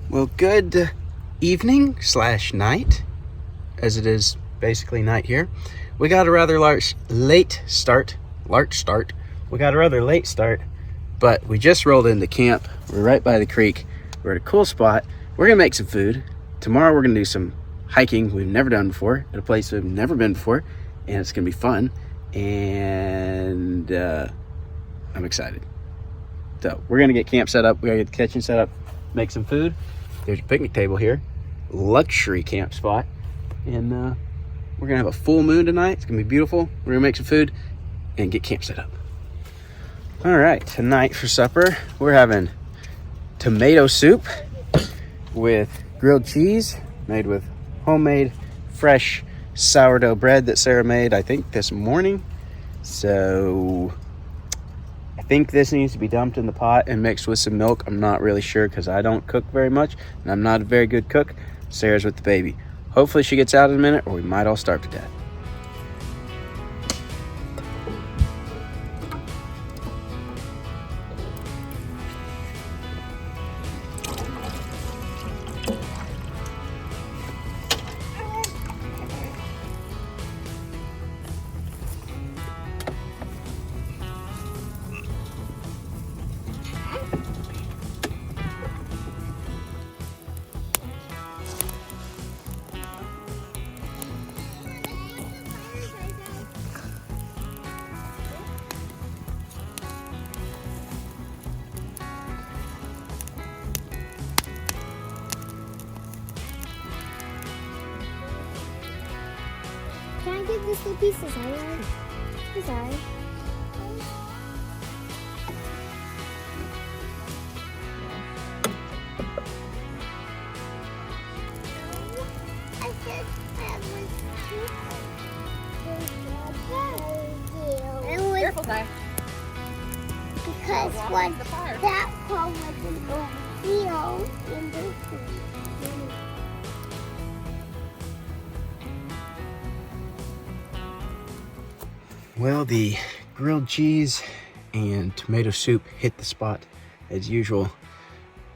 Well, good evening slash night, as it is basically night here. We got a rather late start, We got a rather late start, but we just rolled into camp. We're right by the creek. We're at a cool spot. We're gonna make some food. Tomorrow we're gonna do some hiking we've never done before at a place we've never been before, and it's gonna be fun. And I'm excited. So we're gonna get camp set up. We gotta get the kitchen set up, make some food. There's a picnic table here, luxury camp spot, and we're gonna have a full moon tonight. It's gonna be beautiful. We're gonna make some food and get camp set up. All right, tonight for supper we're having tomato soup with grilled cheese made with homemade fresh sourdough bread that Sarah made, I think, this morning. So I think this needs to be dumped in the pot and mixed with some milk. I'm not really sure because I don't cook very much and I'm not a very good cook. Sarah's with the baby. Hopefully she gets out in a minute or we might all starve to death. Can I get this little pieces? Alright. It's alright. Careful, Ty. Because when that one wasn't over here in this one. Well, the grilled cheese and tomato soup hit the spot as usual.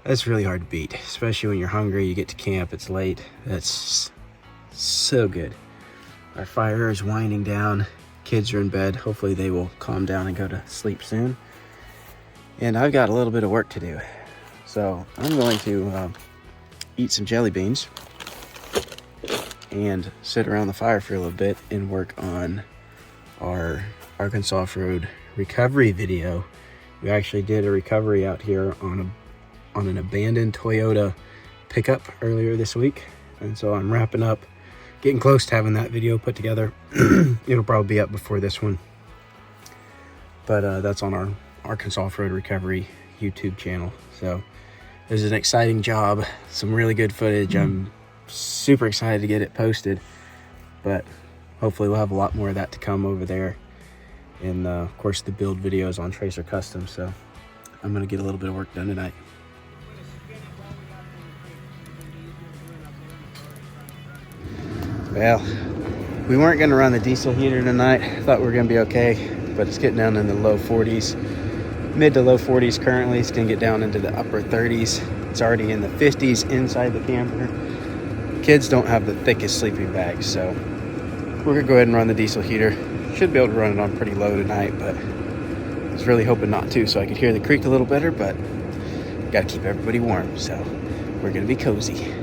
That's really hard to beat, especially when you're hungry. You get to camp, it's late. That's so good. Our fire is winding down. Kids are in bed. Hopefully they will calm down and go to sleep soon. And I've got a little bit of work to do. So I'm going to eat some jelly beans and sit around the fire for a little bit and work on our Arkansas Off-Road recovery video. We actually did a recovery out here on an abandoned Toyota pickup earlier this week, and so I'm wrapping up, getting close to having that video put together. It'll probably be up before this one, but that's on our Arkansas Off-Road recovery YouTube channel. So there's an exciting job, some really good footage. I'm super excited to get it posted, but hopefully we'll have a lot more of that to come over there. And of course the build videos on Tracer Custom. So I'm gonna get a little bit of work done tonight. Well, we weren't gonna run the diesel heater tonight. I thought we were gonna be okay, but it's getting down in the low 40s, mid to low 40s currently. It's gonna get down into the upper 30s. It's already in the 50s inside the camper. Kids don't have the thickest sleeping bags, so we're gonna go ahead and run the diesel heater. Should be able to run it on pretty low tonight, but I was really hoping not to, so I could hear the creek a little better, but gotta keep everybody warm, so we're gonna be cozy.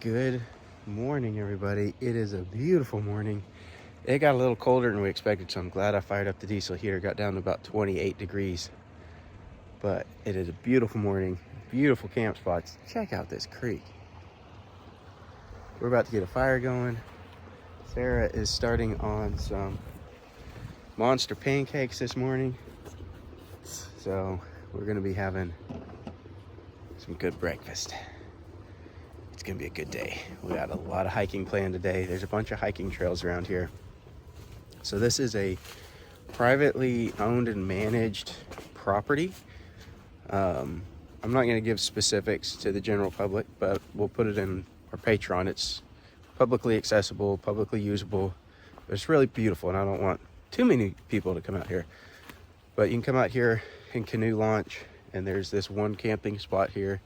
Good morning, everybody. It is a beautiful morning. It got a little colder than we expected, so I'm glad I fired up the diesel heater. Got down to about 28 degrees. But it is a beautiful morning. beautiful camp spots. Check out this creek. We're about to get a fire going. Sarah is starting on some monster pancakes this morning. So we're gonna be having some good breakfast. It's gonna be a good day. We got a lot of hiking planned today. There's a bunch of hiking trails around here. So this is a privately owned and managed property. I'm not gonna give specifics to the general public, but we'll put it in our Patreon. It's publicly accessible, publicly usable. It's really beautiful, and I don't want too many people to come out here. But you can come out here and canoe launch, and there's this one camping spot here,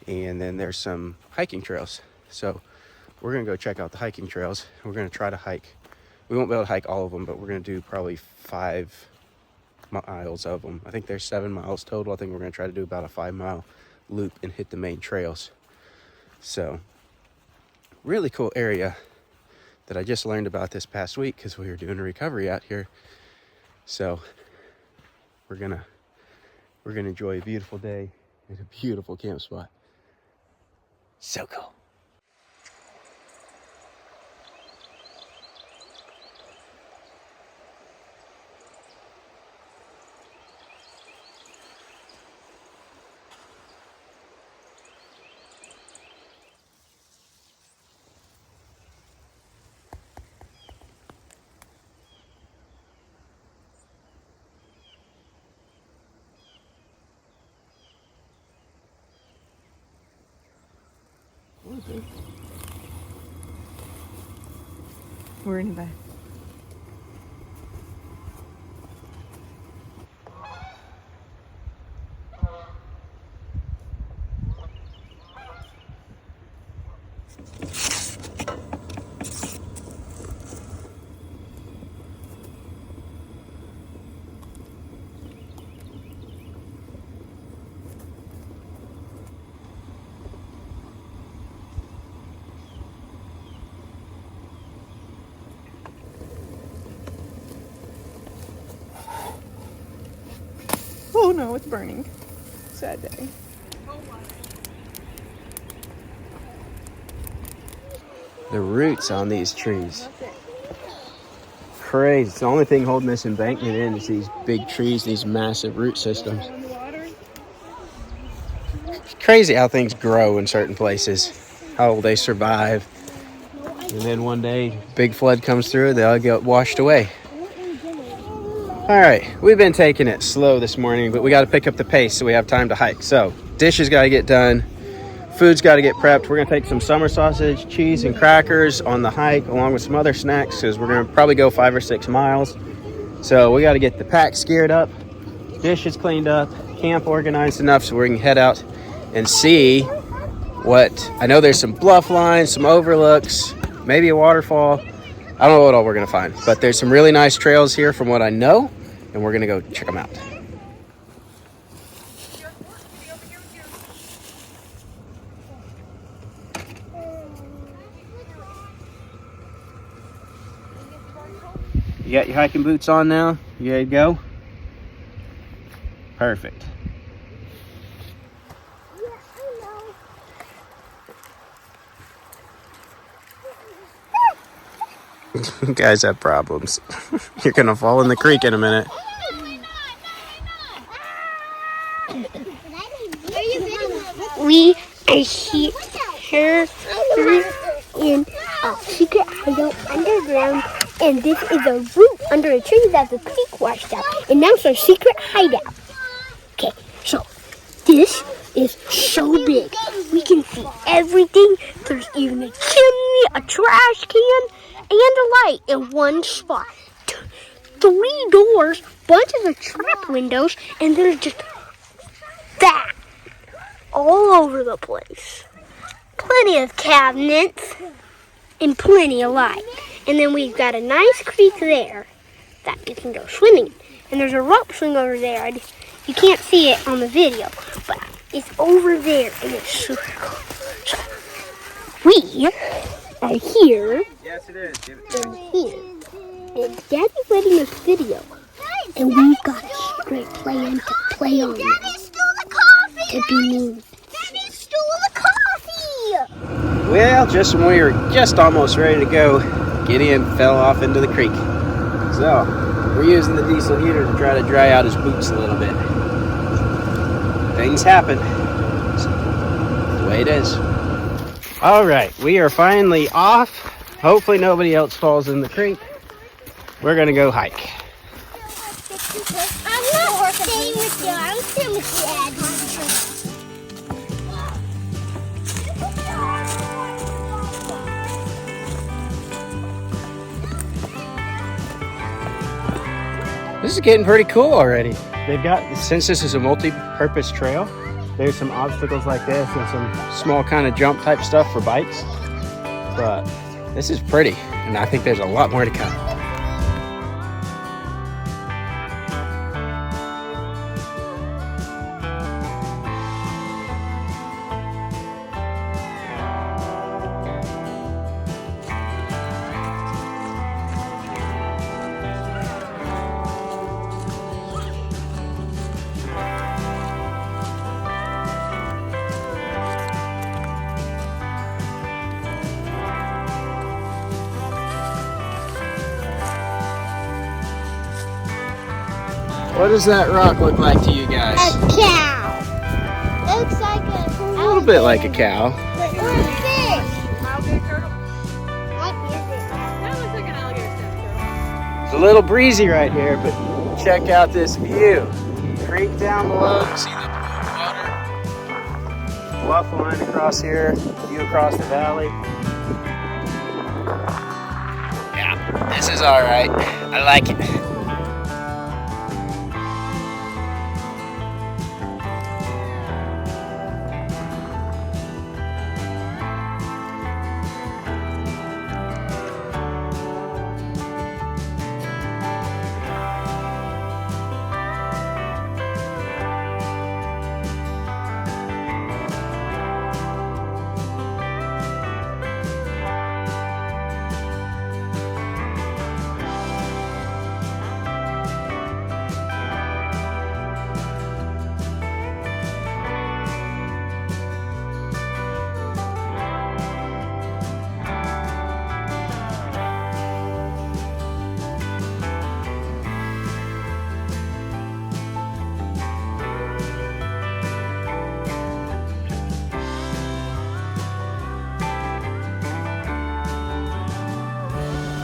and then there's some hiking trails. So we're gonna go check out the hiking trails. We're gonna try to hike. We won't be able to hike all of them, but we're gonna do probably 5 miles of them. I think there's 7 miles total. I think we're gonna try to do about a 5-mile loop and hit the main trails. So really cool area that I just learned about this past week because we were doing a recovery out here. So we're gonna enjoy a beautiful day at a beautiful camp spot. So cool. We're in the back. Oh no, it's burning. Sad day. The roots on these trees. Crazy. It's the only thing holding this embankment in is these big trees, these massive root systems. It's crazy how things grow in certain places, how they survive. And then one day, big flood comes through, they all get washed away. All right, we've been taking it slow this morning, but we got to pick up the pace so we have time to hike. So dishes got to get done. Food's got to get prepped. We're going to take some summer sausage, cheese, and crackers on the hike, along with some other snacks, because we're going to probably go 5 or 6 miles. So we got to get the packs geared up, dishes cleaned up, camp organized enough so we can head out and see what... I know there's some bluff lines, some overlooks, maybe a waterfall. I don't know what all we're going to find, but there's some really nice trails here from what I know, and we're going to go check them out. You got your hiking boots on now? You ready to go? Perfect. You guys have problems. You're gonna fall in the creek in a minute. We are here in a secret hideout underground, and this is a root under a tree that the creek washed out, and now it's our secret hideout. Okay, so this is so big. We can see everything. There's even a chimney, a trash can, and a light in one spot. 3 doors, bunches of trap windows, and there's just that all over the place. Plenty of cabinets and plenty of light. And then we've got a nice creek there that you can go swimming in. And there's a rope swing over there. You can't see it on the video, but it's over there and it's super cool. So we are here. Yes, it is. And here. And Daddy's letting us video. And we've got a secret plan to play on. Daddy stole the coffee! to be mean. Daddy stole the coffee! Well, just when we were just almost ready to go, Gideon fell off into the creek. So, we're using the diesel heater to try to dry out his boots a little bit. Things happen. It's the way it is. All right, we are finally off. Hopefully nobody else falls in the creek. We're gonna go hike. I'm not staying with you. I'm staying with Dad. This is getting pretty cool already. They've got, since this is a multi-purpose trail, there's some obstacles like this and some small kind of jump type stuff for bikes. But this is pretty, and I think there's a lot more to come. What does that rock look like to you guys? A cow. Looks like a little bit like a cow. Or a fish. Alligator turtle? What is it? That looks like an alligator turtle. It's a little breezy right here, but check out this view. Creek down below, you see the blue water. Bluff line across here, view across the valley. Yeah, this is all right. I like it.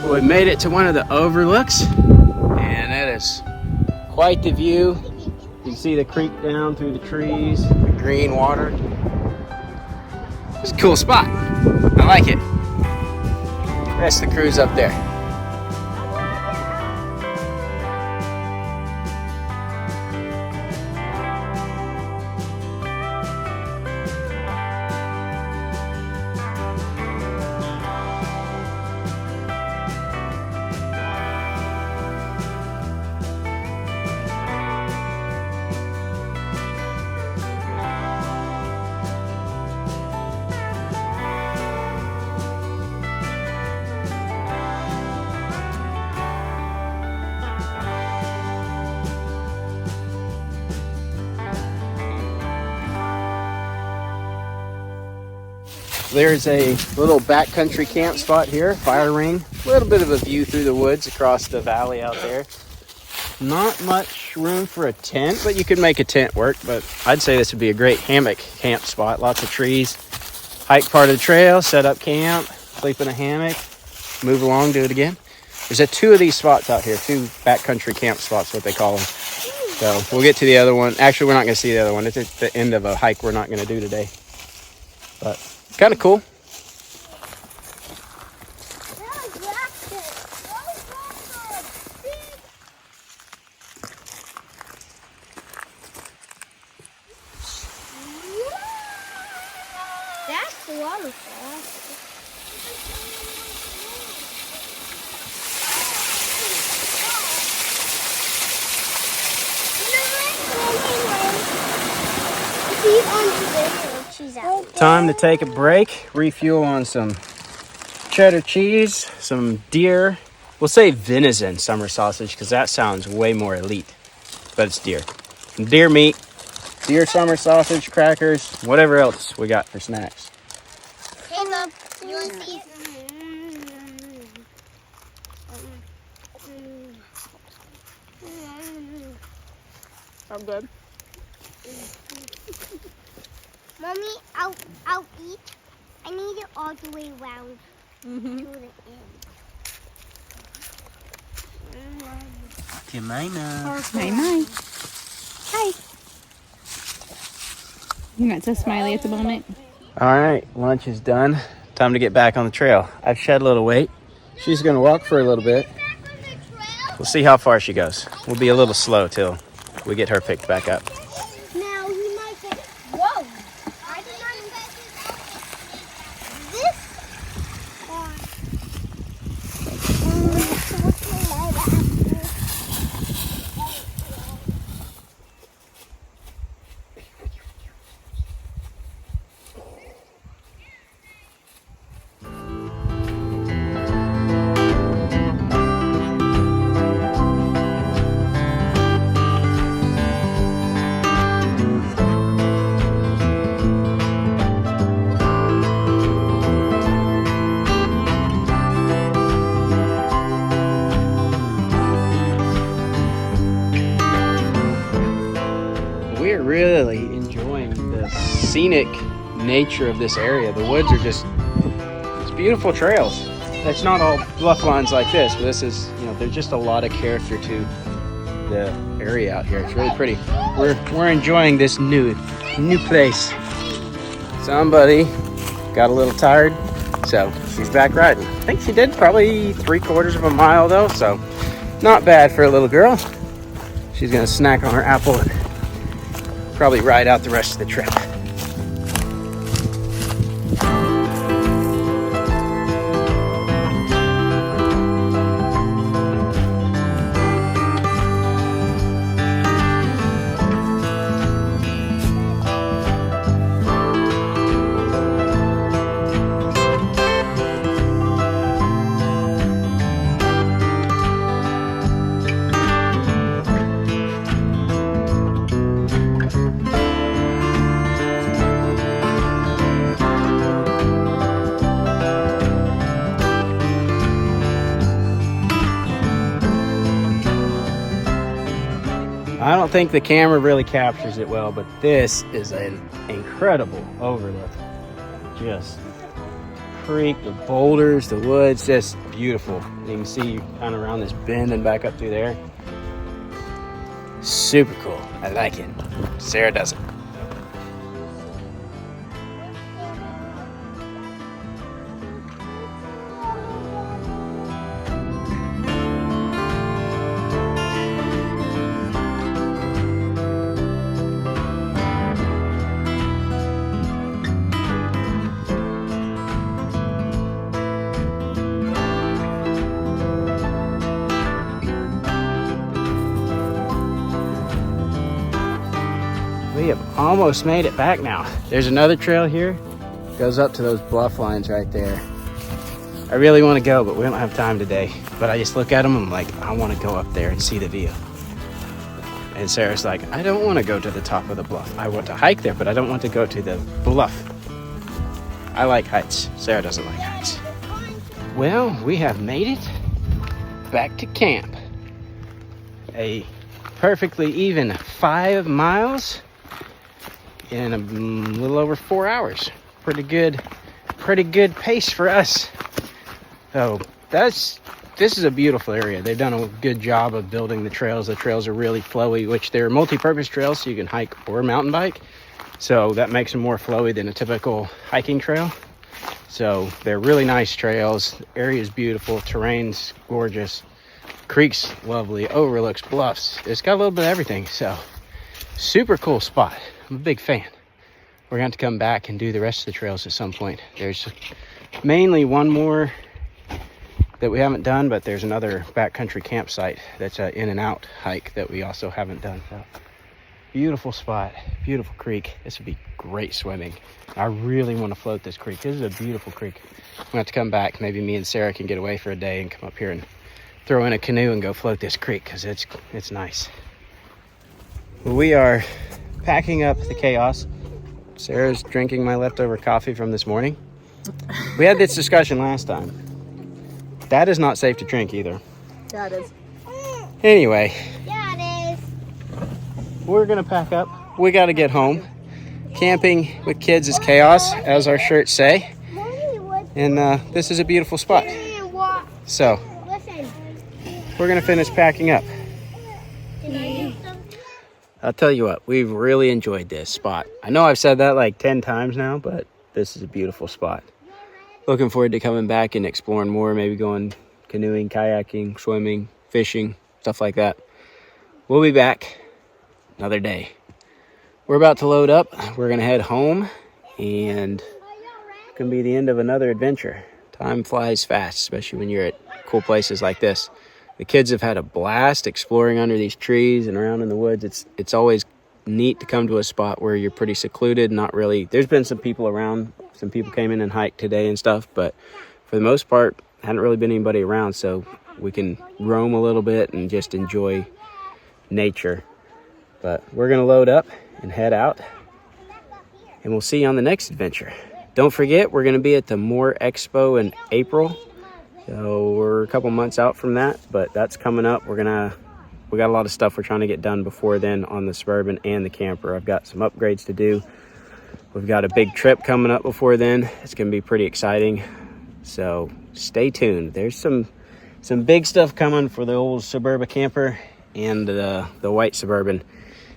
We made it to one of the overlooks, and it is quite the view. You can see the creek down through the trees, the green water. It's a cool spot. I like it. The rest of the crew's up there. There's a little backcountry camp spot here, fire ring. A little bit of a view through the woods across the valley out there. Not much room for a tent, but you could make a tent work. But I'd say this would be a great hammock camp spot. Lots of trees. Hike part of the trail, set up camp, sleep in a hammock, move along, do it again. There's two of these spots out here, two backcountry camp spots, what they call them. So we'll get to the other one. Actually, we're not going to see the other one. It's at the end of a hike we're not going to do today. But kind of cool. That's the waterfall. Time to take a break, refuel on some cheddar cheese, some deer. We'll say venison summer sausage because that sounds way more elite, but it's deer. Some deer meat, deer summer sausage, crackers, whatever else we got for snacks. Hey, Mom, you want to see it? I'm good. Mommy, I'll eat. I need it all the way around to the end. Night night. Hi. You're not so smiley at the moment. All right, lunch is done. Time to get back on the trail. I've shed a little weight. She's gonna walk for a little bit. We'll see how far she goes. We'll be a little slow till we get her picked back up. Now you might get. Whoa! I did not expect this. We're really enjoying the scenic nature of this area. The woods are just, it's beautiful trails. It's not all bluff lines like this, but this is, there's just a lot of character to the area out here. It's really pretty. We're enjoying this new place. Somebody got a little tired, so she's back riding. I think she did probably 3/4 of a mile though, so not bad for a little girl. She's gonna snack on her apple and probably ride out the rest of the trip. I don't think the camera really captures it well, but this is an incredible overlook. Just creek, the boulders, the woods, just beautiful. You can see kind of around this bend and back up through there. Super cool. I like it. Sarah doesn't. We have almost made it back now. There's another trail here. Goes up to those bluff lines right there. I really want to go, but we don't have time today. But I just look at them and I'm like, I want to go up there and see the view. And Sarah's like, I don't want to go to the top of the bluff. I want to hike there, but I don't want to go to the bluff. I like heights. Sarah doesn't like heights. Well, we have made it back to camp. A perfectly even 5 miles in a little over 4 hours. Pretty good pace for us. So this is a beautiful area. They've done a good job of building the trails. The trails are really flowy, which they're multi-purpose trails, so you can hike or mountain bike. So that makes them more flowy than a typical hiking trail. So they're really nice trails. The area is beautiful. Terrain's gorgeous. Creek's lovely. Overlooks bluffs. It's got a little bit of everything. So super cool spot. I'm a big fan. We're going to come back and do the rest of the trails at some point. There's mainly one more that we haven't done, but there's another backcountry campsite that's an in and out hike that we also haven't done. So beautiful spot, beautiful creek. This would be great swimming. I really want to float this creek. This is a beautiful creek. I'm going to have to come back. Maybe me and Sarah can get away for a day and come up here and throw in a canoe and go float this creek because it's nice. We are packing up the chaos. Sarah's drinking my leftover coffee from this morning. We had this discussion last time. That is not safe to drink either. Yeah, it is. Anyway, Yeah, it is. we're gonna pack up. We gotta get home. Camping with kids is chaos, as our shirts say. And this is a beautiful spot. So, Listen. we're gonna finish packing up. I'll tell you what, we've really enjoyed this spot. I know I've said that like 10 times now, but this is a beautiful spot. Looking forward to coming back and exploring more, maybe going canoeing, kayaking, swimming, fishing, stuff like that. We'll be back another day. We're about to load up. We're gonna head home, and it's gonna be the end of another adventure. Time flies fast, especially when you're at cool places like this. The kids have had a blast exploring under these trees and around in the woods. It's always neat to come to a spot where you're pretty secluded, not really. There's been some people around. Some people came in and hiked today and stuff, but for the most part, hadn't really been anybody around, so we can roam a little bit and just enjoy nature. But we're gonna load up and head out, and we'll see you on the next adventure. Don't forget, we're gonna be at the Moore Expo in April. So we're a couple months out from that, but that's coming up. We got a lot of stuff we're trying to get done before then on the Suburban and the camper. I've got some upgrades to do. We've got a big trip coming up before then. It's going to be pretty exciting. So stay tuned. There's some big stuff coming for the old Suburban camper and the white Suburban.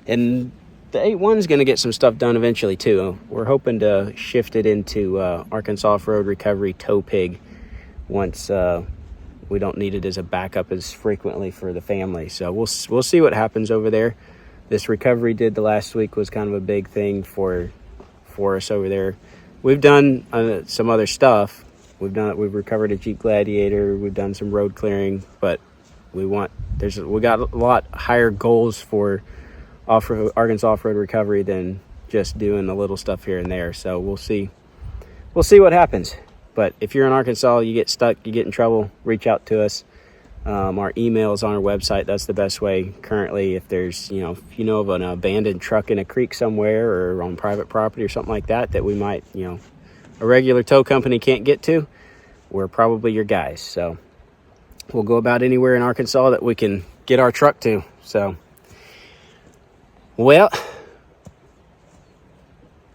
And the 8.1's going to get some stuff done eventually too. We're hoping to shift it into Arkansas Off-Road Recovery Tow Pig once we don't need it as a backup as frequently for the family. So we'll see what happens over there. This recovery did the last week was kind of a big thing for us over there. We've done some other stuff. We've recovered a Jeep Gladiator. We've done some road clearing, but we got a lot higher goals for Arkansas Off-Road Recovery than just doing a little stuff here and there. So we'll see what happens. But if you're in Arkansas, you get stuck, you get in trouble, reach out to us. Our email is on our website. That's the best way currently. If there's, if you know of an abandoned truck in a creek somewhere or on private property or something like that we might, a regular tow company can't get to, we're probably your guys. So we'll go about anywhere in Arkansas that we can get our truck to. So, well,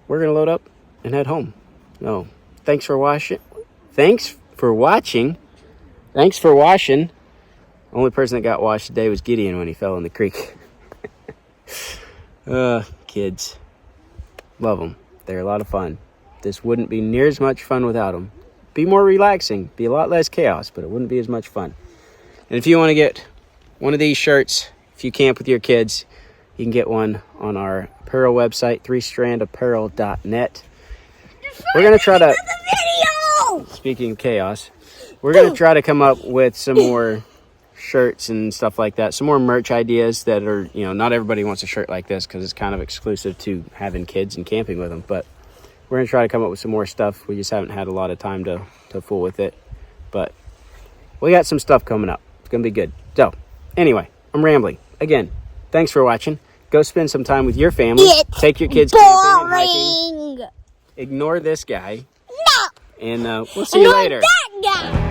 we're going to load up and head home. No, thanks for watching. Only person that got washed today was Gideon when he fell in the creek. Kids. Love them. They're a lot of fun. This wouldn't be near as much fun without them. Be more relaxing. Be a lot less chaos, but it wouldn't be as much fun. And if you want to get one of these shirts, if you camp with your kids, you can get one on our apparel website, 3strandapparel.net. We're going to try to... Speaking of chaos, we're going to try to come up with some more shirts and stuff like that. Some more merch ideas that are, not everybody wants a shirt like this because it's kind of exclusive to having kids and camping with them. But we're going to try to come up with some more stuff. We just haven't had a lot of time to fool with it. But we got some stuff coming up. It's going to be good. So, anyway, I'm rambling. Again, thanks for watching. Go spend some time with your family. Take your kids camping and hiking. Ignore this guy. No. And we'll see you later. That guy.